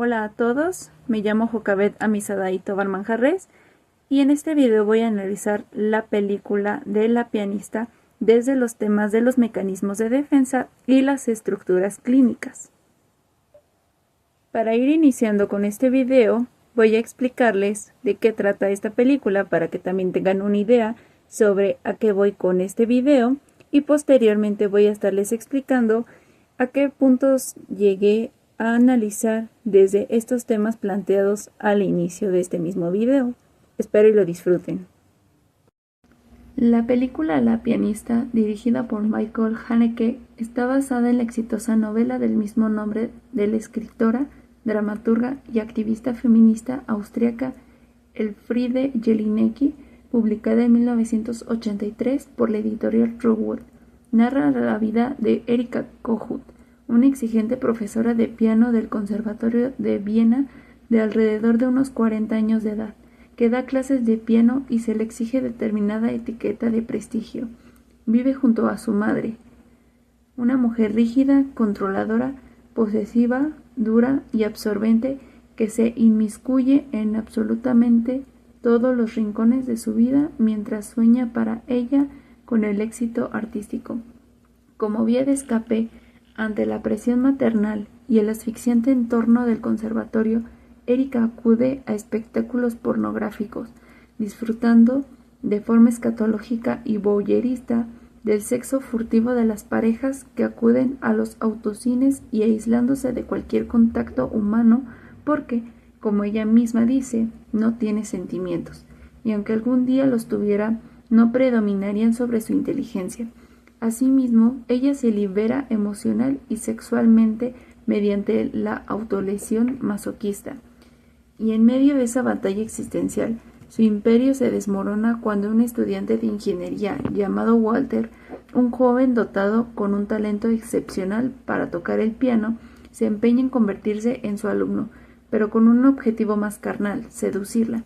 Hola a todos, me llamo Jocabet Amisadaí Tobar Manjarres y en este video voy a analizar la película de La pianista desde los temas de los mecanismos de defensa y las estructuras clínicas. Para ir iniciando con este video, voy a explicarles de qué trata esta película para que también tengan una idea sobre a qué voy con este video y posteriormente voy a estarles explicando a qué puntos llegué a analizar desde estos temas planteados al inicio de este mismo video. Espero y lo disfruten. La película La pianista, dirigida por Michael Haneke, está basada en la exitosa novela del mismo nombre de la escritora, dramaturga y activista feminista austriaca Elfriede Jelinek, publicada en 1983 por la editorial Rowohlt. Narra la vida de Erika Kohut, una exigente profesora de piano del Conservatorio de Viena de alrededor de unos 40 años de edad, que da clases de piano y se le exige determinada etiqueta de prestigio. Vive junto a su madre, una mujer rígida, controladora, posesiva, dura y absorbente que se inmiscuye en absolutamente todos los rincones de su vida mientras sueña para ella con el éxito artístico. Como vía de escape ante la presión maternal y el asfixiante entorno del conservatorio, Erika acude a espectáculos pornográficos, disfrutando de forma escatológica y voyerista del sexo furtivo de las parejas que acuden a los autocines y aislándose de cualquier contacto humano porque, como ella misma dice, no tiene sentimientos, y aunque algún día los tuviera, no predominarían sobre su inteligencia. Asimismo, ella se libera emocional y sexualmente mediante la autolesión masoquista. Y en medio de esa batalla existencial, su imperio se desmorona cuando un estudiante de ingeniería llamado Walter, un joven dotado con un talento excepcional para tocar el piano, se empeña en convertirse en su alumno, pero con un objetivo más carnal, seducirla.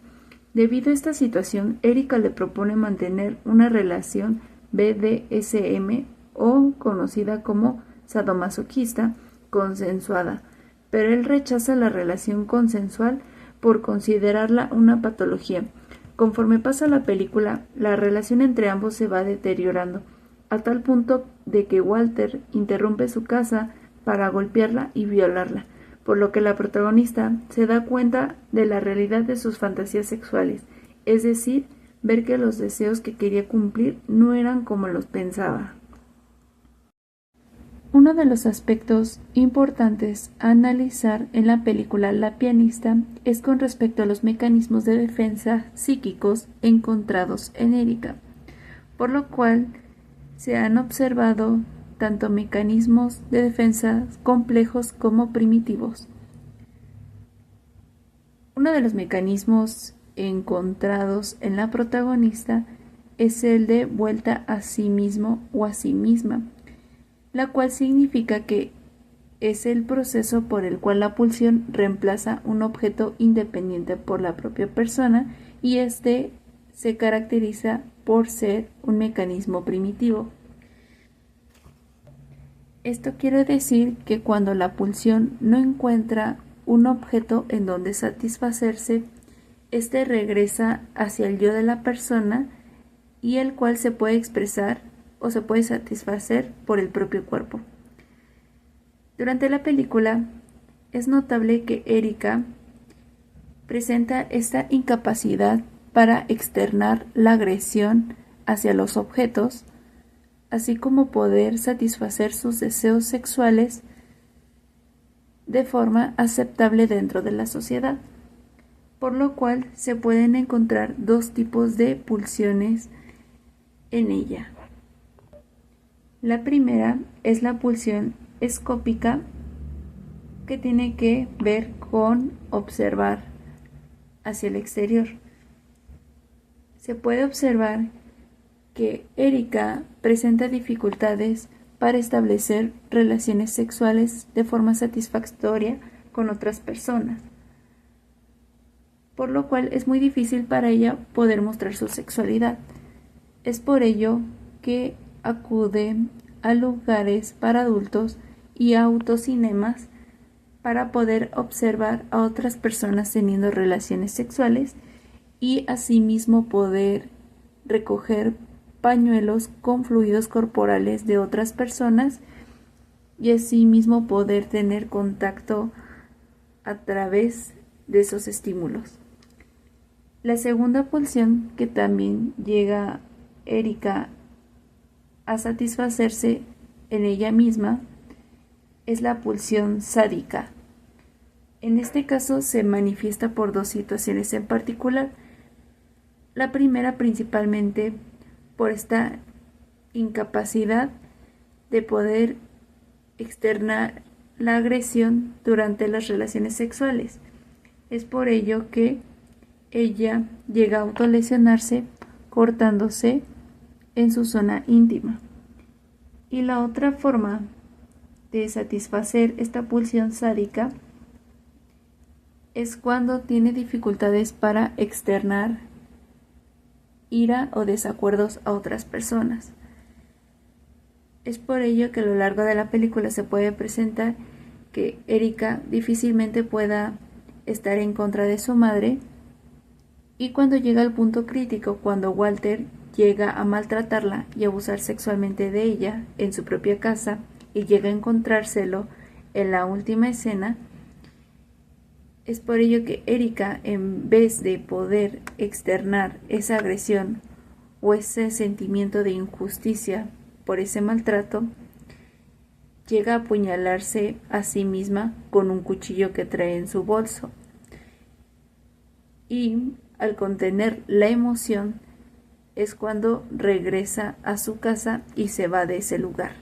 Debido a esta situación, Erika le propone mantener una relación BDSM o conocida como sadomasoquista consensuada, pero él rechaza la relación consensual por considerarla una patología. Conforme pasa la película, la relación entre ambos se va deteriorando, a tal punto de que Walter interrumpe su casa para golpearla y violarla, por lo que la protagonista se da cuenta de la realidad de sus fantasías sexuales, es decir, ver que los deseos que quería cumplir no eran como los pensaba. Uno de los aspectos importantes a analizar en la película La pianista es con respecto a los mecanismos de defensa psíquicos encontrados en Erika, por lo cual se han observado tanto mecanismos de defensa complejos como primitivos. Uno de los mecanismos encontrados en la protagonista es el de vuelta a sí mismo o a sí misma, la cual significa que es el proceso por el cual la pulsión reemplaza un objeto independiente por la propia persona y este se caracteriza por ser un mecanismo primitivo. Esto quiere decir que cuando la pulsión no encuentra un objeto en donde satisfacerse, este regresa hacia el yo de la persona y el cual se puede expresar o se puede satisfacer por el propio cuerpo. Durante la película es notable que Erika presenta esta incapacidad para externar la agresión hacia los objetos, así como poder satisfacer sus deseos sexuales de forma aceptable dentro de la sociedad, por lo cual se pueden encontrar dos tipos de pulsiones en ella. La primera es la pulsión escópica, que tiene que ver con observar hacia el exterior. Se puede observar que Erika presenta dificultades para establecer relaciones sexuales de forma satisfactoria con otras personas, por lo cual es muy difícil para ella poder mostrar su sexualidad. Es por ello que acude a lugares para adultos y a autocinemas para poder observar a otras personas teniendo relaciones sexuales y asimismo poder recoger pañuelos con fluidos corporales de otras personas y asimismo poder tener contacto a través de esos estímulos. La segunda pulsión que también llega Erika a satisfacerse en ella misma es la pulsión sádica. En este caso se manifiesta por dos situaciones en particular. La primera principalmente por esta incapacidad de poder externar la agresión durante las relaciones sexuales. Es por ello que ella llega a autolesionarse cortándose en su zona íntima. Y la otra forma de satisfacer esta pulsión sádica es cuando tiene dificultades para externar ira o desacuerdos a otras personas. Es por ello que a lo largo de la película se puede presentar que Erika difícilmente pueda estar en contra de su madre, y cuando llega al punto crítico, cuando Walter llega a maltratarla y abusar sexualmente de ella en su propia casa y llega a encontrárselo en la última escena, es por ello que Erika, en vez de poder externar esa agresión o ese sentimiento de injusticia por ese maltrato, llega a apuñalarse a sí misma con un cuchillo que trae en su bolso. Y al contener la emoción es cuando regresa a su casa y se va de ese lugar.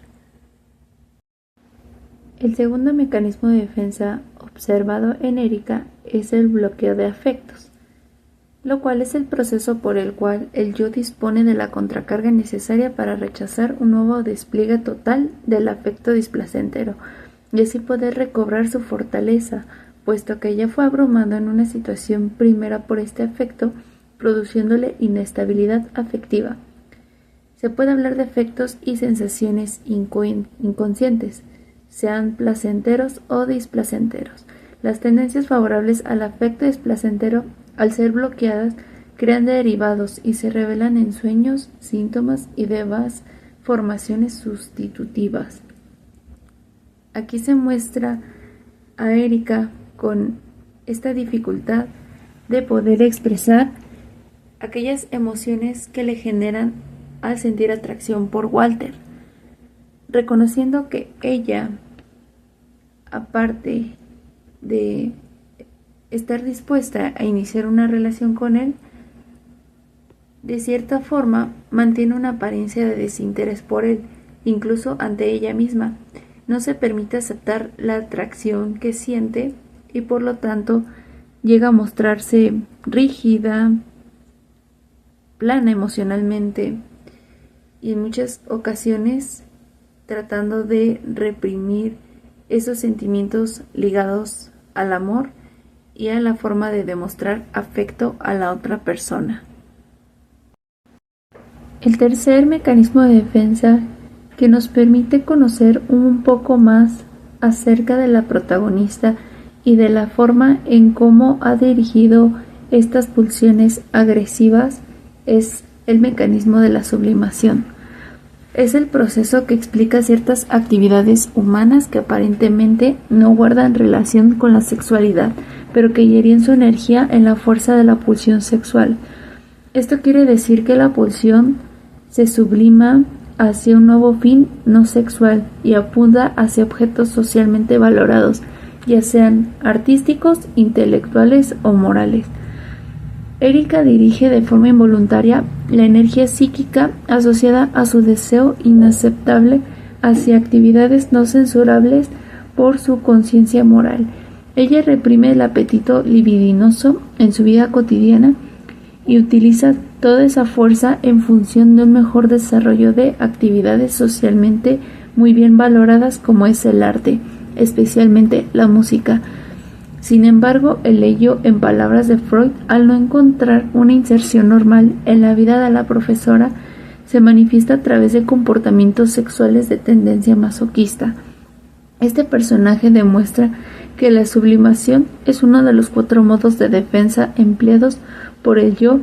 El segundo mecanismo de defensa observado en Erika es el bloqueo de afectos, lo cual es el proceso por el cual el yo dispone de la contracarga necesaria para rechazar un nuevo despliegue total del afecto displacentero y así poder recobrar su fortaleza, puesto que ella fue abrumado en una situación primera por este afecto, produciéndole inestabilidad afectiva. Se puede hablar de afectos y sensaciones inconscientes, sean placenteros o displacenteros. Las tendencias favorables al afecto displacentero, al ser bloqueadas, crean derivados y se revelan en sueños, síntomas y demás formaciones sustitutivas. Aquí se muestra a Erika con esta dificultad de poder expresar aquellas emociones que le generan al sentir atracción por Walter, reconociendo que ella, aparte de estar dispuesta a iniciar una relación con él, de cierta forma mantiene una apariencia de desinterés por él, incluso ante ella misma. No se permite aceptar la atracción que siente y por lo tanto llega a mostrarse rígida, plana emocionalmente y en muchas ocasiones tratando de reprimir esos sentimientos ligados al amor y a la forma de demostrar afecto a la otra persona. El tercer mecanismo de defensa que nos permite conocer un poco más acerca de la protagonista y de la forma en cómo ha dirigido estas pulsiones agresivas es el mecanismo de la sublimación. Es el proceso que explica ciertas actividades humanas que aparentemente no guardan relación con la sexualidad, pero que hieren su energía en la fuerza de la pulsión sexual. Esto quiere decir que la pulsión se sublima hacia un nuevo fin no sexual y apunta hacia objetos socialmente valorados, ya sean artísticos, intelectuales o morales. Erika dirige de forma involuntaria la energía psíquica asociada a su deseo inaceptable hacia actividades no censurables por su conciencia moral. Ella reprime el apetito libidinoso en su vida cotidiana y utiliza toda esa fuerza en función de un mejor desarrollo de actividades socialmente muy bien valoradas como es el arte, especialmente la música. Sin embargo, el ello, en palabras de Freud, al no encontrar una inserción normal en la vida de la profesora, se manifiesta a través de comportamientos sexuales de tendencia masoquista. Este personaje demuestra que la sublimación es uno de los 4 modos de defensa empleados por el yo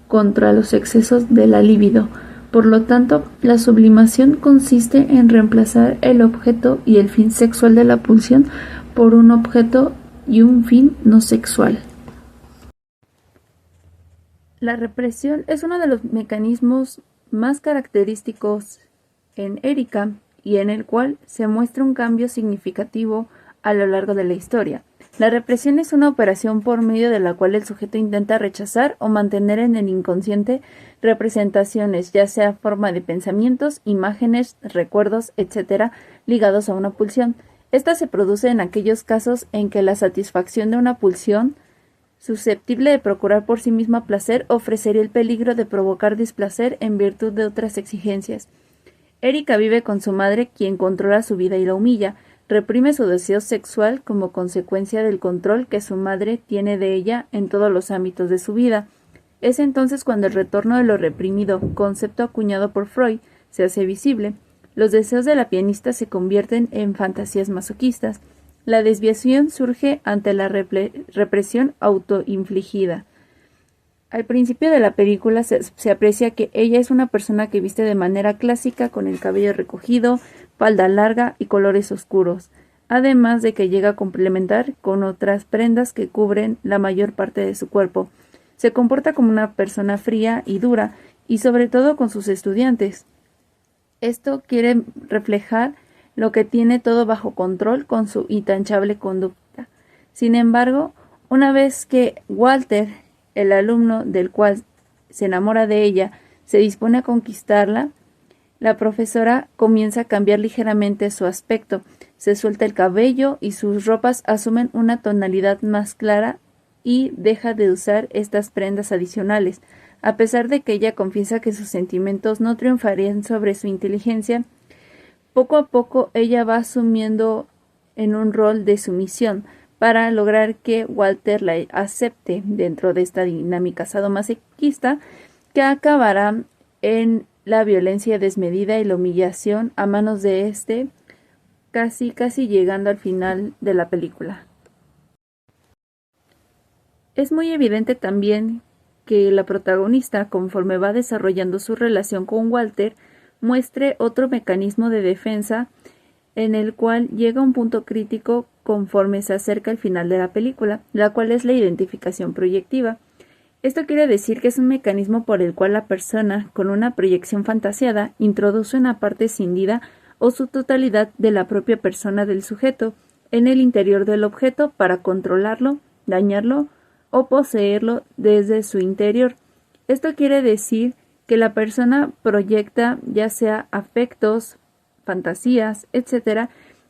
contra los excesos de la libido. Por lo tanto, la sublimación consiste en reemplazar el objeto y el fin sexual de la pulsión por un objeto y un fin no sexual. La represión es uno de los mecanismos más característicos en Erika y en el cual se muestra un cambio significativo a lo largo de la historia. La represión es una operación por medio de la cual el sujeto intenta rechazar o mantener en el inconsciente representaciones, ya sea forma de pensamientos, imágenes, recuerdos, etc., ligados a una pulsión. Esta se produce en aquellos casos en que la satisfacción de una pulsión susceptible de procurar por sí misma placer ofrecería el peligro de provocar displacer en virtud de otras exigencias. Erika vive con su madre, quien controla su vida y la humilla. Reprime su deseo sexual como consecuencia del control que su madre tiene de ella en todos los ámbitos de su vida. Es entonces cuando el retorno de lo reprimido, concepto acuñado por Freud, se hace visible. Los deseos de la pianista se convierten en fantasías masoquistas. La desviación surge ante la represión autoinfligida. Al principio de la película se aprecia que ella es una persona que viste de manera clásica con el cabello recogido, falda larga y colores oscuros, además de que llega a complementar con otras prendas que cubren la mayor parte de su cuerpo. Se comporta como una persona fría y dura, y sobre todo con sus estudiantes. Esto quiere reflejar lo que tiene todo bajo control con su intachable conducta. Sin embargo, una vez que Walter, el alumno del cual se enamora de ella, se dispone a conquistarla, la profesora comienza a cambiar ligeramente su aspecto, se suelta el cabello y sus ropas asumen una tonalidad más clara y deja de usar estas prendas adicionales. A pesar de que ella confiesa que sus sentimientos no triunfarían sobre su inteligencia, poco a poco ella va asumiendo en un rol de sumisión para lograr que Walter la acepte dentro de esta dinámica sadomasoquista que acabará en la violencia desmedida y la humillación a manos de este, casi llegando al final de la película. Es muy evidente también que la protagonista, conforme va desarrollando su relación con Walter, muestre otro mecanismo de defensa en el cual llega a un punto crítico conforme se acerca al final de la película, la cual es la identificación proyectiva. Esto quiere decir que es un mecanismo por el cual la persona, con una proyección fantaseada, introduce una parte escindida o su totalidad de la propia persona del sujeto en el interior del objeto para controlarlo, dañarlo o poseerlo desde su interior. Esto quiere decir que la persona proyecta ya sea afectos, fantasías, etc.,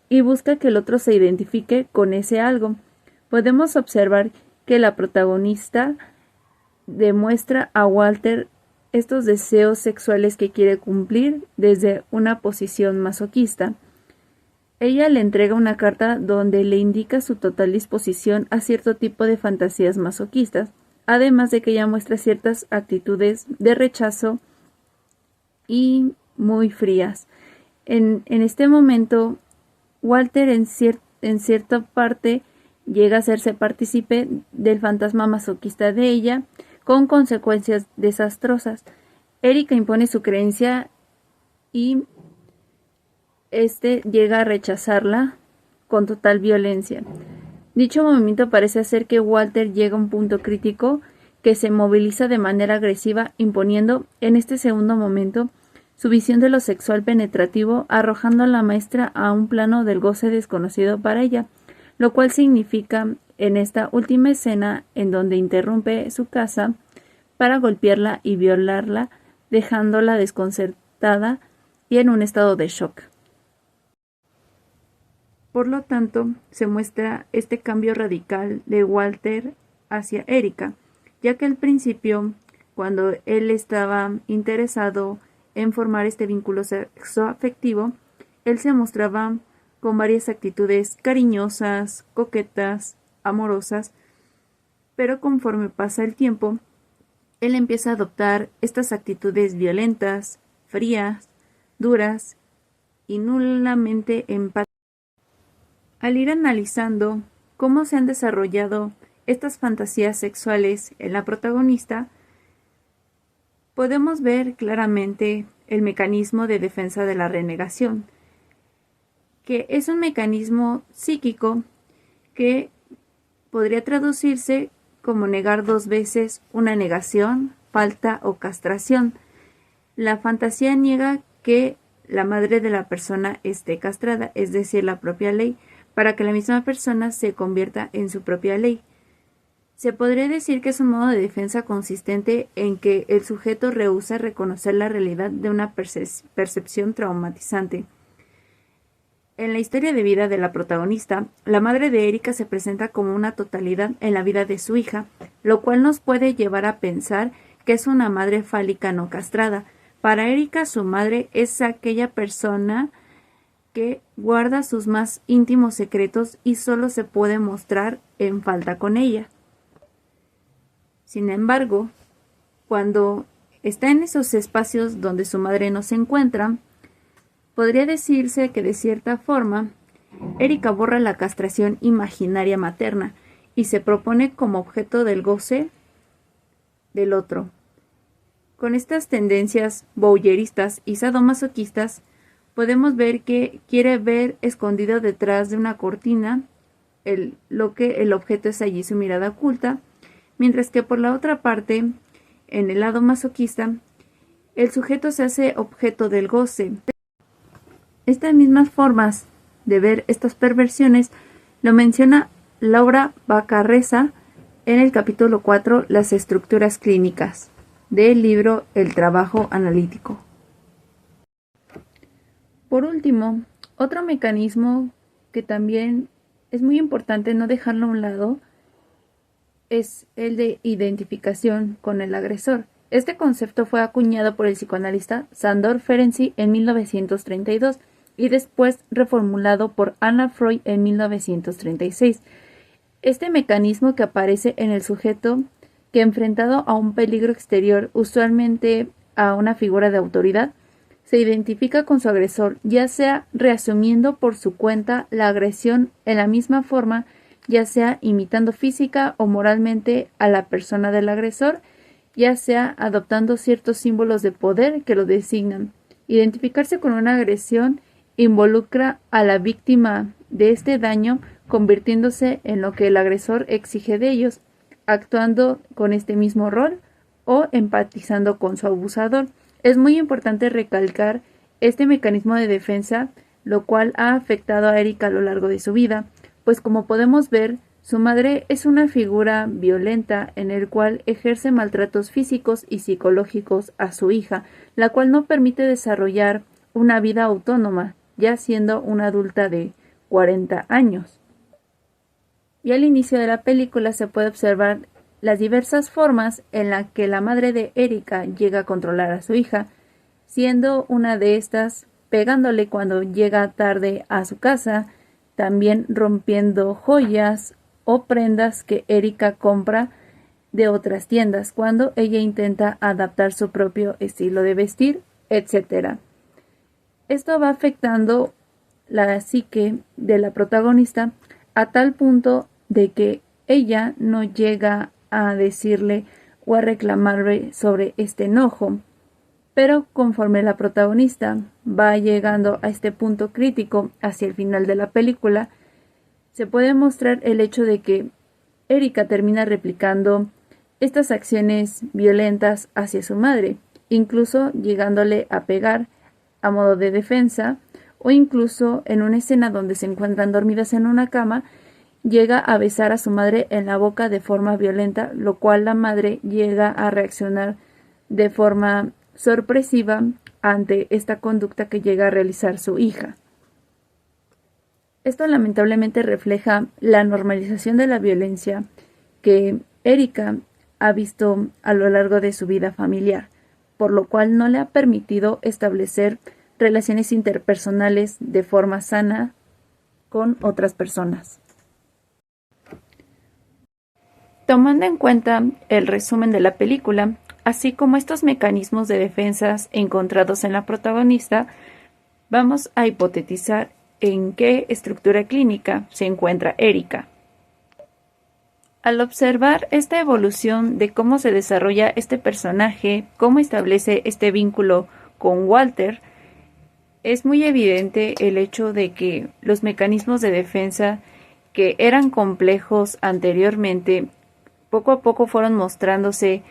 y busca que el otro se identifique con ese algo. Podemos observar que la protagonista demuestra a Walter estos deseos sexuales que quiere cumplir desde una posición masoquista. Ella le entrega una carta donde le indica su total disposición a cierto tipo de fantasías masoquistas, además de que ella muestra ciertas actitudes de rechazo y muy frías. En este momento, Walter en cierta parte llega a hacerse partícipe del fantasma masoquista de ella, con consecuencias desastrosas. Erika impone su creencia y llega a rechazarla con total violencia. Dicho movimiento parece hacer que Walter llega a un punto crítico que se moviliza de manera agresiva, imponiendo en este segundo momento su visión de lo sexual penetrativo, arrojando a la maestra a un plano del goce desconocido para ella, lo cual significa en esta última escena en donde interrumpe su casa para golpearla y violarla, dejándola desconcertada y en un estado de shock. Por lo tanto, se muestra este cambio radical de Walter hacia Erika, ya que al principio, cuando él estaba interesado en formar este vínculo sexoafectivo, él se mostraba con varias actitudes cariñosas, coquetas, amorosas, pero conforme pasa el tiempo, él empieza a adoptar estas actitudes violentas, frías, duras y nulamente empáticas. Al ir analizando cómo se han desarrollado estas fantasías sexuales en la protagonista, podemos ver claramente el mecanismo de defensa de la renegación, que es un mecanismo psíquico que podría traducirse como negar 2 veces una negación, falta o castración. La fantasía niega que la madre de la persona esté castrada, es decir, la propia ley, para que la misma persona se convierta en su propia ley. Se podría decir que es un modo de defensa consistente en que el sujeto rehúsa reconocer la realidad de una percepción traumatizante. En la historia de vida de la protagonista, la madre de Erika se presenta como una totalidad en la vida de su hija, lo cual nos puede llevar a pensar que es una madre fálica no castrada. Para Erika, su madre es aquella persona que guarda sus más íntimos secretos y solo se puede mostrar en falta con ella. Sin embargo, cuando está en esos espacios donde su madre no se encuentra, podría decirse que de cierta forma, Erika borra la castración imaginaria materna y se propone como objeto del goce del otro. Con estas tendencias voyeuristas y sadomasoquistas, podemos ver que quiere ver escondido detrás de una cortina lo que el objeto es allí su mirada oculta, mientras que por la otra parte, en el lado masoquista, el sujeto se hace objeto del goce. Estas mismas formas de ver estas perversiones lo menciona Laura Bacarreza en el capítulo 4, Las estructuras clínicas, del libro El trabajo analítico. Por último, otro mecanismo que también es muy importante no dejarlo a un lado es el de identificación con el agresor. Este concepto fue acuñado por el psicoanalista Sándor Ferenczi en 1932 y después reformulado por Anna Freud en 1936. Este mecanismo que aparece en el sujeto que, enfrentado a un peligro exterior, usualmente a una figura de autoridad, se identifica con su agresor, ya sea reasumiendo por su cuenta la agresión en la misma forma, ya sea imitando física o moralmente a la persona del agresor, ya sea adoptando ciertos símbolos de poder que lo designan. Identificarse con una agresión involucra a la víctima de este daño convirtiéndose en lo que el agresor exige de ellos, actuando con este mismo rol o empatizando con su abusador. Es muy importante recalcar este mecanismo de defensa, lo cual ha afectado a Erika a lo largo de su vida, pues como podemos ver, su madre es una figura violenta en el cual ejerce maltratos físicos y psicológicos a su hija, la cual no permite desarrollar una vida autónoma, ya siendo una adulta de 40 años. Y al inicio de la película se puede observar las diversas formas en las que la madre de Erika llega a controlar a su hija, siendo una de estas pegándole cuando llega tarde a su casa, también rompiendo joyas o prendas que Erika compra de otras tiendas cuando ella intenta adaptar su propio estilo de vestir, etc. Esto va afectando la psique de la protagonista a tal punto de que ella no llega a decirle o a reclamarle sobre este enojo. Pero conforme la protagonista va llegando a este punto crítico hacia el final de la película, se puede mostrar el hecho de que Erika termina replicando estas acciones violentas hacia su madre, incluso llegándole a pegar a modo de defensa, o incluso en una escena donde se encuentran dormidas en una cama, llega a besar a su madre en la boca de forma violenta, lo cual la madre llega a reaccionar de forma sorpresiva ante esta conducta que llega a realizar su hija. Esto lamentablemente refleja la normalización de la violencia que Erika ha visto a lo largo de su vida familiar, por lo cual no le ha permitido establecer relaciones interpersonales de forma sana con otras personas. Tomando en cuenta el resumen de la película, así como estos mecanismos de defensas encontrados en la protagonista, vamos a hipotetizar en qué estructura clínica se encuentra Erika. Al observar esta evolución de cómo se desarrolla este personaje, cómo establece este vínculo con Walter, es muy evidente el hecho de que los mecanismos de defensa que eran complejos anteriormente, poco a poco fueron mostrándose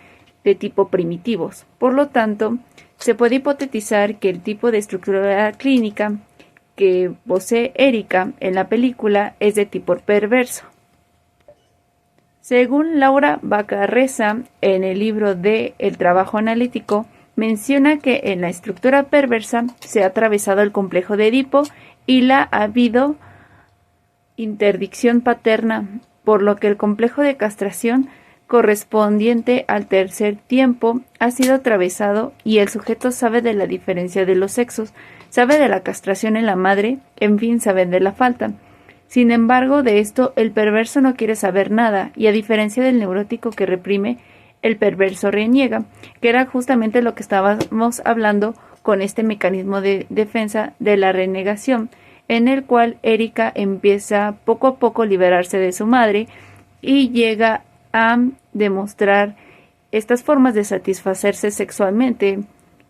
de tipo primitivos. Por lo tanto, se puede hipotetizar que el tipo de estructura clínica que posee Erika en la película es de tipo perverso. Según Laura Bacarreza, en el libro de El trabajo analítico, menciona que en la estructura perversa se ha atravesado el complejo de Edipo y la ha habido interdicción paterna, por lo que el complejo de castración correspondiente al tercer tiempo ha sido atravesado y el sujeto sabe de la diferencia de los sexos, sabe de la castración en la madre, en fin, sabe de la falta. Sin embargo, de esto el perverso no quiere saber nada, y a diferencia del neurótico que reprime, el perverso reniega, que era justamente lo que estábamos hablando con este mecanismo de defensa de la renegación, en el cual Erika empieza poco a poco a liberarse de su madre y llega a demostrar estas formas de satisfacerse sexualmente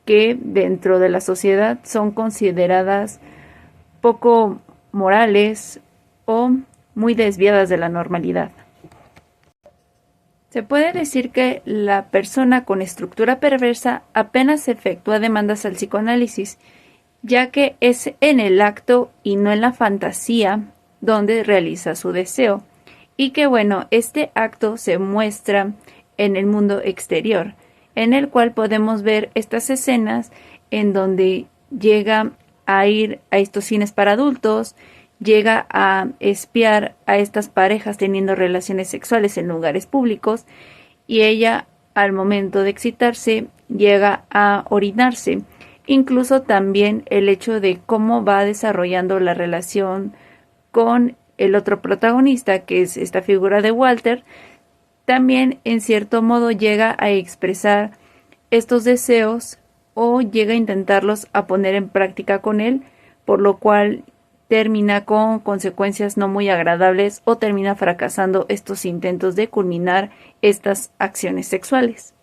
que dentro de la sociedad son consideradas poco morales o muy desviadas de la normalidad. Se puede decir que la persona con estructura perversa apenas efectúa demandas al psicoanálisis, ya que es en el acto y no en la fantasía donde realiza su deseo, y que bueno, este acto se muestra en el mundo exterior, en el cual podemos ver estas escenas en donde llega a ir a estos cines para adultos, llega a espiar a estas parejas teniendo relaciones sexuales en lugares públicos, y ella, al momento de excitarse, llega a orinarse. Incluso también el hecho de cómo va desarrollando la relación con el otro protagonista, que es esta figura de Walter, también en cierto modo llega a expresar estos deseos o llega a intentarlos a poner en práctica con él, por lo cual termina con consecuencias no muy agradables o termina fracasando estos intentos de culminar estas acciones sexuales.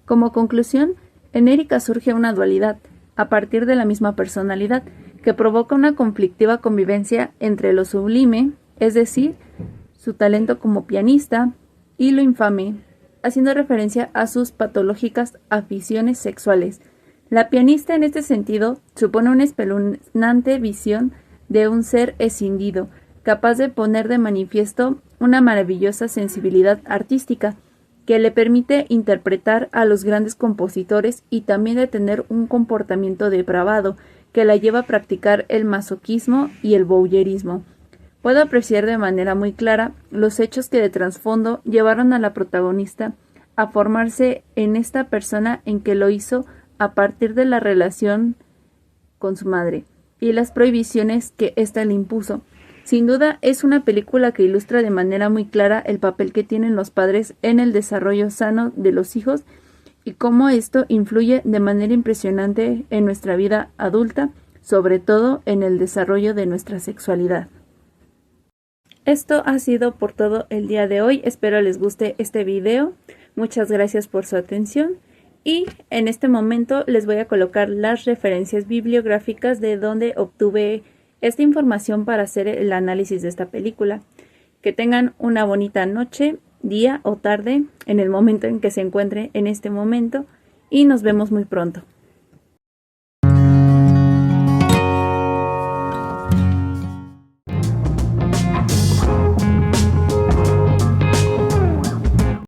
Como conclusión, en Erika surge una dualidad, a partir de la misma personalidad, que provoca una conflictiva convivencia entre lo sublime, es decir, su talento como pianista, y lo infame, haciendo referencia a sus patológicas aficiones sexuales. La pianista en este sentido supone una espeluznante visión de un ser escindido, capaz de poner de manifiesto una maravillosa sensibilidad artística, que le permite interpretar a los grandes compositores y también de tener un comportamiento depravado, que la lleva a practicar el masoquismo y el voyeurismo. Puedo apreciar de manera muy clara los hechos que de trasfondo llevaron a la protagonista a formarse en esta persona en que lo hizo a partir de la relación con su madre y las prohibiciones que ésta le impuso. Sin duda es una película que ilustra de manera muy clara el papel que tienen los padres en el desarrollo sano de los hijos y cómo esto influye de manera impresionante en nuestra vida adulta, sobre todo en el desarrollo de nuestra sexualidad. Esto ha sido por todo el día de hoy. Espero les guste este video. Muchas gracias por su atención. Y en este momento les voy a colocar las referencias bibliográficas de donde obtuve esta información para hacer el análisis de esta película. Que tengan una bonita noche, día o tarde en el momento en que se encuentre en este momento y nos vemos muy pronto.